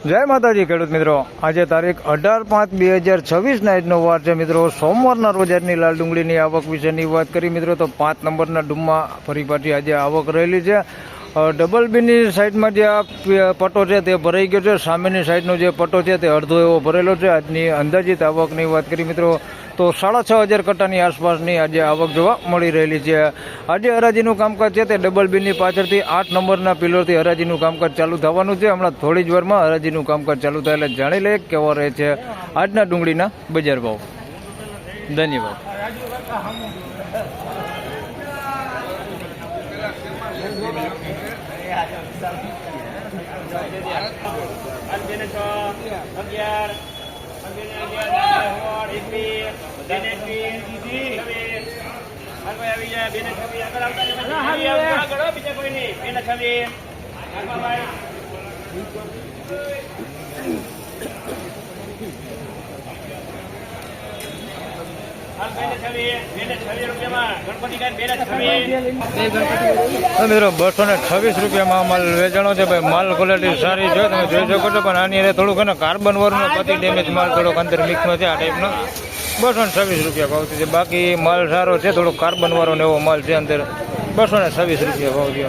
જય માતાજી ખેડૂત મિત્રો, આજે તારીખ 18/5/2026 આજનો વાર છે મિત્રો. સોમવારના રોજ આજની લાલ ડુંગળીની આવક વિશેની વાત કરી મિત્રો તો 5 નંબરના ડૂમમાં ફરી પાછી આજે આવક રહેલી છે. ડબલ બીની સાઈડમાં જે આ પટ્ટો છે તે ભરાઈ ગયો છે. સામેની સાઈડનો જે પટ્ટો છે તે અડધો એવો ભરેલો છે. આજની અંદાજિત આવકની વાત કરી મિત્રો તો 6,500 કટ્ટાની આસપાસની આજે આવક જોવા મળી રહેલી છે. આજે હરાજીનું કામકાજ છે તે ડબલ બીની પાછળથી 8 નંબરના પિલરથી હરાજીનું કામકાજ ચાલુ થવાનું છે. હમણાં થોડી જ વારમાં હરાજીનું કામકાજ ચાલુ થાય એટલે જાણી લઈએ કેવો રહે છે આજના ડુંગળીના બજાર ભાવ. ધન્યવાદ. મિત્રો 226 રૂપિયામાં માલ વેચાણો છે ભાઈ. માલ ક્વોલિટી સારી છે, તમે જોઈ શકો છો. પણ આની અંદર થોડુંક કાર્બન વાળું પતિ ડેમેજ માલ થોડોક અંદર મિક્સમાં છે. આ ટાઈપનો 226 રૂપિયા ભાવ છે. બાકી માલ સારો છે, થોડોક કાર્બન વાળો ને એવો માલ છે અંદર. 226 રૂપિયા ભાવ છે.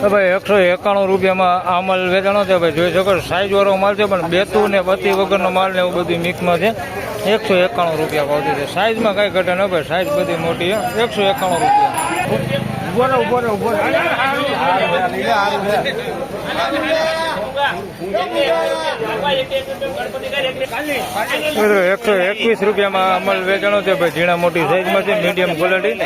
ભાઈ 191 રૂપિયામાં આ માલ વેચાણો છે ભાઈ. જોઈ શકો સાઈઝ વાળો માલ છે, પણ બેતું ને પતિ વગરનો માલ ને એવું બધું મિક્સમાં છે. 191 રૂપિયા ભાવ છે. સાઈઝમાં કઈ ઘટે ન ભાઈ, સાઈઝ બધી મોટી છે. 191 રૂપિયા. મિત્રો 121 રૂપિયામાં અમલ વેચાણો છે ભાઈ. ઝીણા મોટી સાઈઝમાં છે, મીડિયમ ક્વોલિટી.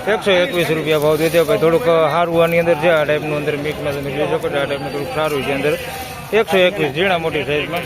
121 રૂપિયા ભાવ છે ભાઈ. થોડુંક સારું આની અંદર છે. આ ટાઈપનું અંદર મિક્સમાં તમે જોઈ શકો છો. આ ટાઈપનું થોડુંક સારું છે અંદર. 121 ઝીણા મોટી સાઈઝમાં.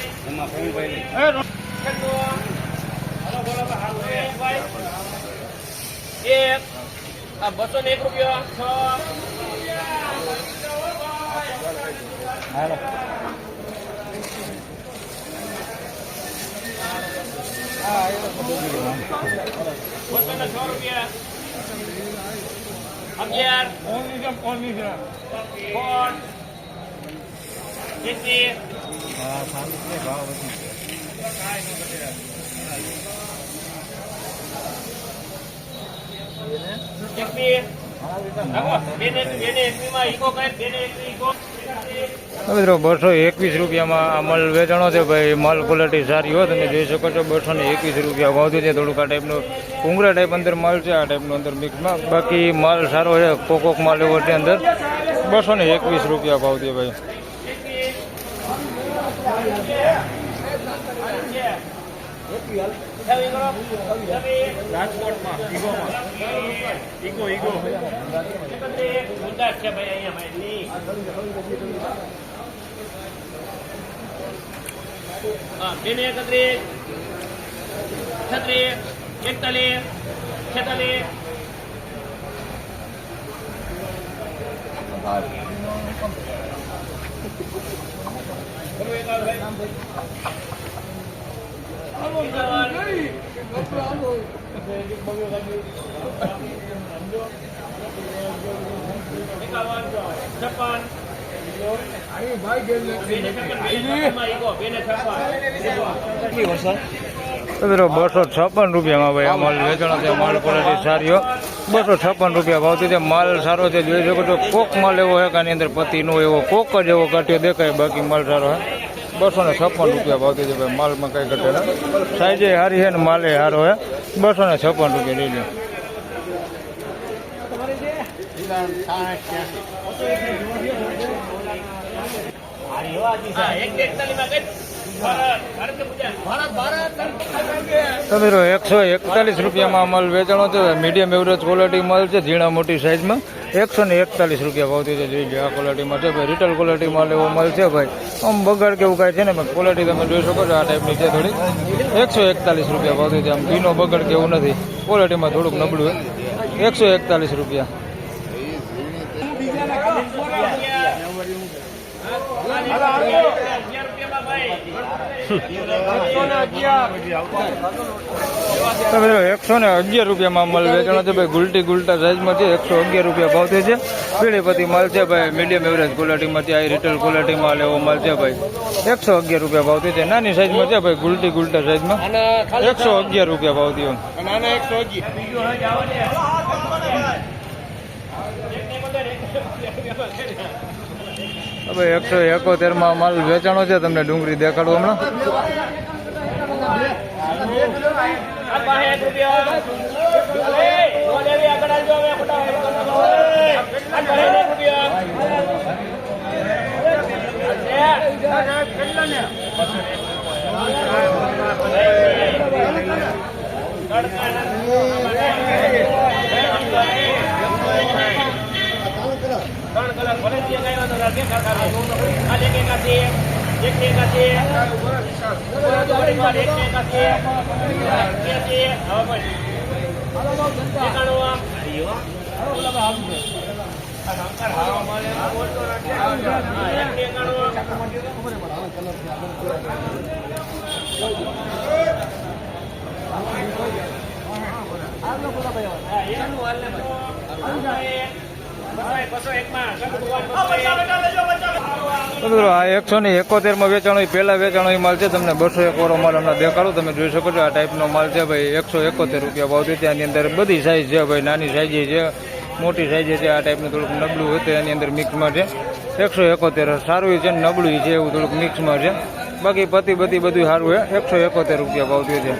મિત્રો 221 રૂપિયામાં આ માલ વેચાણો છે ભાઈ. માલ ક્વોલિટી સારી હોય, તમે જોઈ શકો છો. 221 રૂપિયા ભાવ છે. થોડુંક આ ટાઈપનું ઉંગરા ટાઈપ અંદર માલ છે. આ ટાઈપનું અંદર મિક્સમાં. બાકી માલ સારો છે, કોકોક માલ એવો છે અંદર. 221 રૂપિયા ભાવ છે ભાઈ. રાજકોટમાં ઈગો છે ભાઈ. અહીંયા બેને 31 36 41 46 મિત્રો 256 રૂપિયામાં ભાઈ આ માલ વેચાણો છે. માલ ક્વોલિટી સારી હો. 256 રૂપિયા ભાવથી છે. માલ સારો છે, જોઈ શકો છો. કોક માલ એવો છે કે આની અંદર પતિનો એવો કોક જ એવો કાઢ્યો દેખાય. બાકી માલ સારો હે. 256 રૂપિયા ભાવથી છે ભાઈ. માલમાં કઈ ઘટે ને. સાઈઝે સારી છે ને માલે સારો હે. 256 રૂપિયા લઈ લો. તો મિત્રો 141 રૂપિયામાં માલ વેચાણો છે. મીડિયમ એવરેજ ક્વોલિટી માલ છે, ઝીણા મોટી સાઇઝમાં 141 રૂપિયા ભાવ થયો છે. જોઈ લો આ ક્વોલિટીમાં છે ભાઈ, રિટેલ ક્વોલિટી માલ એવો માલ છે ભાઈ. આમ બગાડ કેવું કાંઈ છે ને ક્વોલિટી તમે જોઈ શકો છો, આ ટાઈપની છે થોડી. 141 રૂપિયા ભાવ થયો છે. આમ ઘીનો બગાડ કેવું નથી, ક્વોલિટીમાં થોડુંક નબળું હોય. 141 રૂપિયા. તો મિત્રો 111 રૂપિયામાં માલ વેચાણો છે ભાઈ. ગુલટા સાઈઝમાં છે, 111 રૂપિયા ભાવ થયો છે. પીળીપતિ માલ છે ભાઈ, મીડિયમ એવરેજ ક્વોલિટીમાં છે. આ રિટેલ ક્વોલિટી માલ એવો માલ છે ભાઈ. 111 રૂપિયા ભાવ થયો છે. નાની સાઈઝમાં છે ભાઈ, ગુલટા સાઈઝમાં 111 રૂપિયા ભાવ થયો. હવે 171 માલ વેચાણો છે. તમને ડુંગળી દેખાડું હમણાં. આ 171 વેચાણો પહેલા વેચાણો માલ છે. તમને 201 વાળો માલ હમણાં દેખાડો. તમે જોઈ શકો છો આ ટાઈપનો માલ છે ભાઈ. 171 રૂપિયા ભાવ છે. ત્યાંની અંદર બધી સાઈઝ છે ભાઈ, નાની સાઈઝ છે, મોટી સાઈઝ છે. આ ટાઈપનું થોડુંક નબળું હતું એની અંદર મિક્સમાં છે. 171 સારું છે, નબળું છે, એવું થોડુંક મિક્સમાં છે. બાકી બધું સારું છે. 171 રૂપિયા ભાવ થયો છે.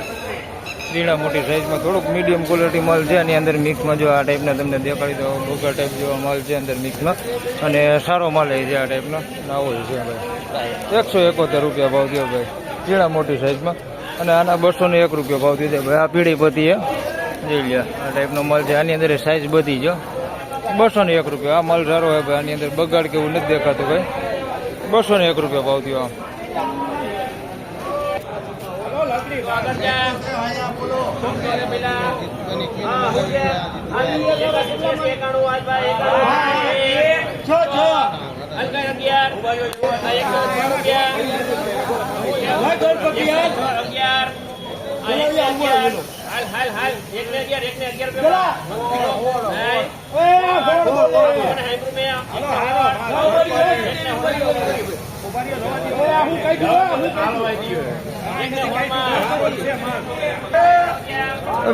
ઝીણા મોટી સાઈઝમાં થોડુંક મીડિયમ ક્વોલિટી માલ છે. એની અંદર મિક્સમાં જો આ ટાઈપના તમને દેખાડી દો, ભોગા ટાઈપ જેવા માલ છે અંદર મિક્સમાં, અને સારો માલ છે આ ટાઈપનો. આવો છે ભાઈ. 171 રૂપિયા ભાવ થયો ભાઈ, ઝીણા મોટી સાઈઝમાં. અને આના 201 રૂપિયા ભાવ થયો છે ભાઈ. આ પીળી પતી છે, જોઈ લે આ ટાઈપનો માલ છે. આની અંદર સાઈઝ બધી જો 201 રૂપિયા. આ માલ સારો હોય ભાઈ. આની અંદર બગાડ કેવું નથી દેખાતું ભાઈ. 201 રૂપિયા ભાવ થયો.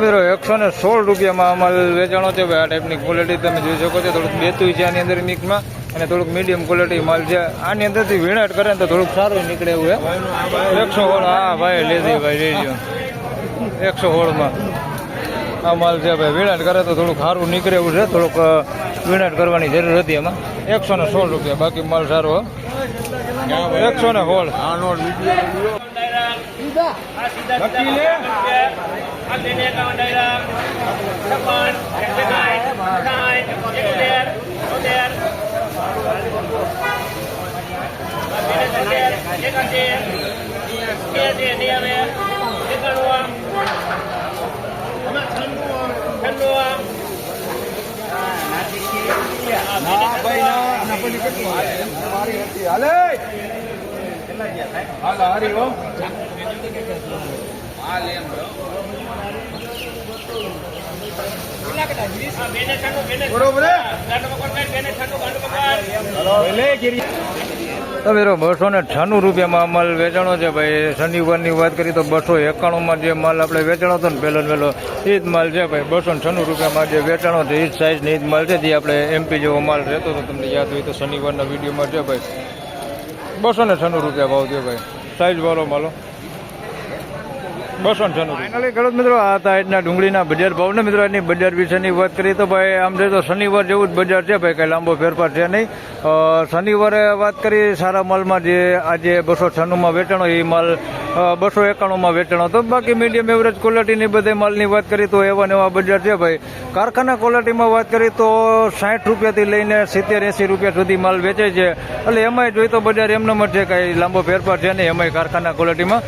બરો 116 રૂપિયામાં માલ વેચાણો છે ભાઈ. આ ટાઈપની ક્વોલિટી તમે જોઈ શકો છો. થોડુંક બેતું છે આની અંદર મિક્સમાં, અને થોડુંક મીડિયમ ક્વોલિટી માલ છે. આની અંદરથી વીણાટ કરે ને તો થોડુંક સારું નીકળે એવું છે. 116. હા ભાઈ લેજી ભાઈ લેજો. 116માં આ માલ છે ભાઈ. વીણાટ કરે તો થોડુંક સારું નીકળે એવું છે. થોડુંક વીણાટ કરવાની જરૂર હતી એમાં. 116 રૂપિયા. બાકી માલ સારો. 116. તો 296 રૂપિયામાં માલ વેચાણો છે ભાઈ. શનિવારની વાત કરી તો 291માં જે માલ આપણે વેચાણો હતો ને પહેલો એ જ માલ છે ભાઈ. 296 રૂપિયામાં જે વેચાણો છે એ જ સાઈઝ ને એ જ માલ છે. જે આપણે MP જેવો માલ રહેતો હતો, તમને યાદ હોય તો શનિવારના વિડીયોમાં છે ભાઈ. 296 રૂપિયા ભાવ થયો ભાઈ. સાઈઝ વાળો માલો 296 ફાઇનલી ખેડૂત મિત્રો આ હતા આજના ડુંગળીના બજાર ભાવ ને મિત્રો આજની બજાર વિશેની વાત કરીએ તો ભાઈ આમ જોઈએ તો શનિવાર જેવું જ બજાર છે ભાઈ, કઈ લાંબો ફેરફાર છે નહીં. શનિવારે વાત કરી સારા માલમાં જે આજે 296 વેચાણો એ માલ 291 વેચાણો હતો. બાકી મીડિયમ એવરેજ ક્વોલિટીની બધા માલની વાત કરી તો એવા ને એવા બજાર છે ભાઈ. કારખાના ક્વોલિટીમાં વાત કરી તો 60 રૂપિયાથી લઈને 70-80 રૂપિયા સુધી માલ વેચાય છે. એટલે એમાંય જોઈ તો બજાર એમનો જ છે, કાંઈ લાંબો ફેરફાર છે નહીં એમાંય કારખાના ક્વોલિટીમાં.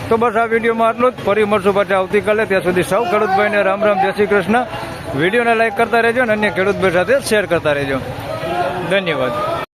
તો બસ આ વિડીયોમાં આટલું જ. ફરી મળશું પાછા આવતીકાલે. ત્યાં સુધી સૌ ખેડૂતભાઈને રામ રામ, જય શ્રી કૃષ્ણ. વિડીયોને લાઈક કરતા રહેજો અને અન્ય ખેડૂતભાઈ સાથે શેર કરતા રહેજો. ધન્યવાદ.